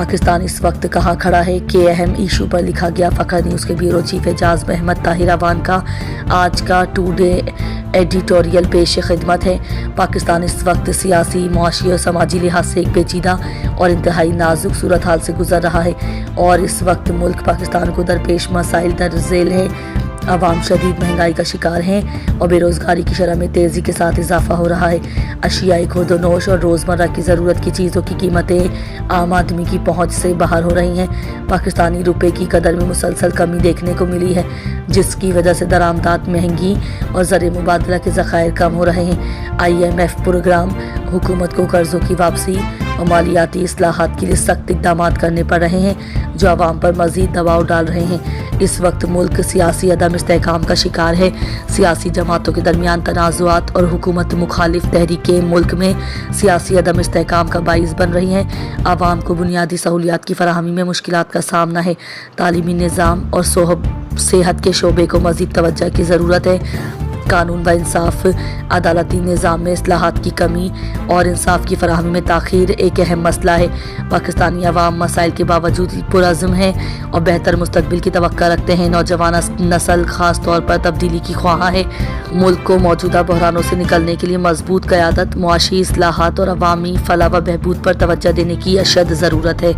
پاکستان اس وقت کہاں کھڑا ہے کہ اہم ایشو پر لکھا گیا فخر نیوز کے بیورو چیف اعجاز محمد طاہر اعوان کا آج کا ٹوڈے ایڈیٹوریل پیش خدمت ہے۔ پاکستان اس وقت سیاسی، معاشی اور سماجی لحاظ سے ایک پیچیدہ اور انتہائی نازک صورتحال سے گزر رہا ہے اور اس وقت ملک پاکستان کو درپیش مسائل در ذیل ہے۔ عوام شدید مہنگائی کا شکار ہیں اور بے روزگاری کی شرح میں تیزی کے ساتھ اضافہ ہو رہا ہے۔ اشیاء خورد و نوش اور روزمرہ کی ضرورت کی چیزوں کی قیمتیں عام آدمی کی پہنچ سے باہر ہو رہی ہیں۔ پاکستانی روپے کی قدر میں مسلسل کمی دیکھنے کو ملی ہے، جس کی وجہ سے درآمدات مہنگی اور زر مبادلہ کے ذخائر کم ہو رہے ہیں۔ IMF پروگرام، حکومت کو قرضوں کی واپسی اور مالیاتی اصلاحات کے لیے سخت اقدامات کرنے پڑ رہے ہیں جو عوام پر مزید دباؤ ڈال رہے ہیں۔ اس وقت ملک سیاسی عدم استحکام کا شکار ہے۔ سیاسی جماعتوں کے درمیان تنازعات اور حکومت مخالف تحریکیں ملک میں سیاسی عدم استحکام کا باعث بن رہی ہیں۔ عوام کو بنیادی سہولیات کی فراہمی میں مشکلات کا سامنا ہے۔ تعلیمی نظام اور صحت کے شعبے کو مزید توجہ کی ضرورت ہے۔ قانون و انصاف، عدالتی نظام میں اصلاحات کی کمی اور انصاف کی فراہمی میں تاخیر ایک اہم مسئلہ ہے۔ پاکستانی عوام مسائل کے باوجود پرعزم ہیں اور بہتر مستقبل کی توقع رکھتے ہیں۔ نوجوان نسل خاص طور پر تبدیلی کی خواہاں ہے۔ ملک کو موجودہ بحرانوں سے نکلنے کے لیے مضبوط قیادت، معاشی اصلاحات اور عوامی فلاح و بہبود پر توجہ دینے کی اشد ضرورت ہے۔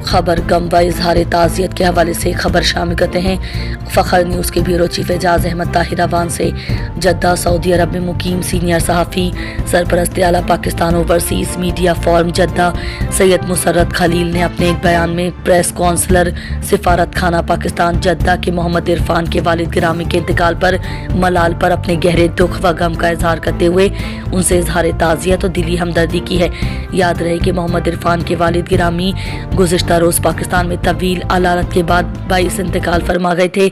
خبر غم و اظہار تعزیت کے حوالے سے خبر شامل کرتے ہیں۔ فخر نیوز کے بیورو چیف اعجاز احمد طاہر اعوان سے جدہ سعودی عرب میں مقیم سینئر صحافی، سرپرست اعلیٰ Pakistan overseas media forum Jeddah Syed Musarrat Khalil نے اپنے ایک بیان میں پریس کونسلر سفارت خانہ پاکستان جدہ کے محمد عرفان کے والد گرامی کے انتقال پر ملال پر اپنے گہرے دکھ و غم کا اظہار کرتے ہوئے ان سے اظہار تعزیت اور دلی ہمدردی کی ہے۔ یاد رہے کہ محمد عرفان کے والد گرامی گزشتہ روز پاکستان میں طویل علالت کے بعد باعث انتقال فرما گئے تھے۔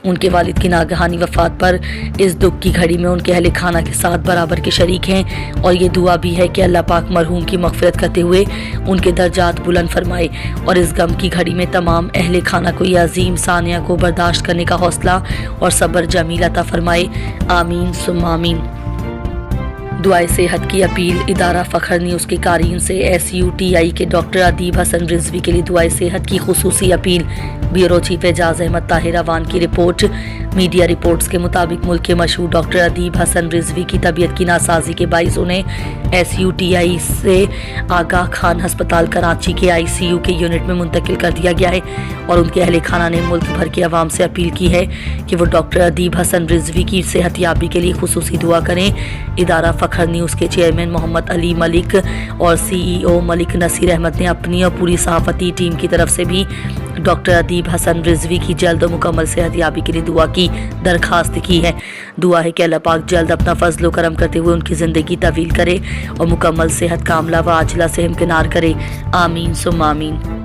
ان کے والد کی ناگہانی وفات پر اس دکھ کی گھڑی میں ان کے اہل خانہ کے ساتھ برابر کے شریک ہیں اور یہ دعا بھی ہے کہ اللہ پاک مرحوم کی مغفرت کرتے ہوئے ان کے درجات بلند فرمائے اور اس غم کی گھڑی میں تمام اہل خانہ کو یہ عظیم سانحہ کو برداشت کرنے کا حوصلہ اور صبر جمیل عطا فرمائے۔ آمین ثم آمین۔ دعائے صحت کی اپیل۔ ادارہ فخر نیوز کے قارئین سے SUTI کے ڈاکٹر ادیب حسن رضوی کے لیے دعائے صحت کی خصوصی اپیل۔ بیورو چیف اعجاز احمد طاہر اعوان کی رپورٹ۔ میڈیا رپورٹس کے مطابق ملک کے مشہور ڈاکٹر ادیب حسن رضوی کی طبیعت کی ناسازی کے باعث انہیں SUTI سے آگاہ خان ہسپتال کراچی کے ICU کے یونٹ میں منتقل کر دیا گیا ہے اور ان کے اہل خانہ نے ملک بھر کے عوام سے اپیل کی ہے کہ وہ ڈاکٹر ادیب حسن رضوی کی صحت یابی کے لیے خصوصی دعا کریں۔ ادارہ فخر نیوز کے چیئرمین محمد علی ملک اور CEO ملک نصیر احمد نے اپنی اور پوری صحافتی ٹیم کی طرف سے بھی ڈاکٹر ادیب حسن رضوی کی جلد و مکمل صحت یابی کے لیے دعا کی درخواست کی ہے۔ دعا ہے کہ اللہ پاک جلد اپنا فضل و کرم کرتے ہوئے ان کی زندگی طویل کرے اور مکمل صحت کاملہ و عاجلہ سے ہمکنار کرے۔ آمین ثم آمین۔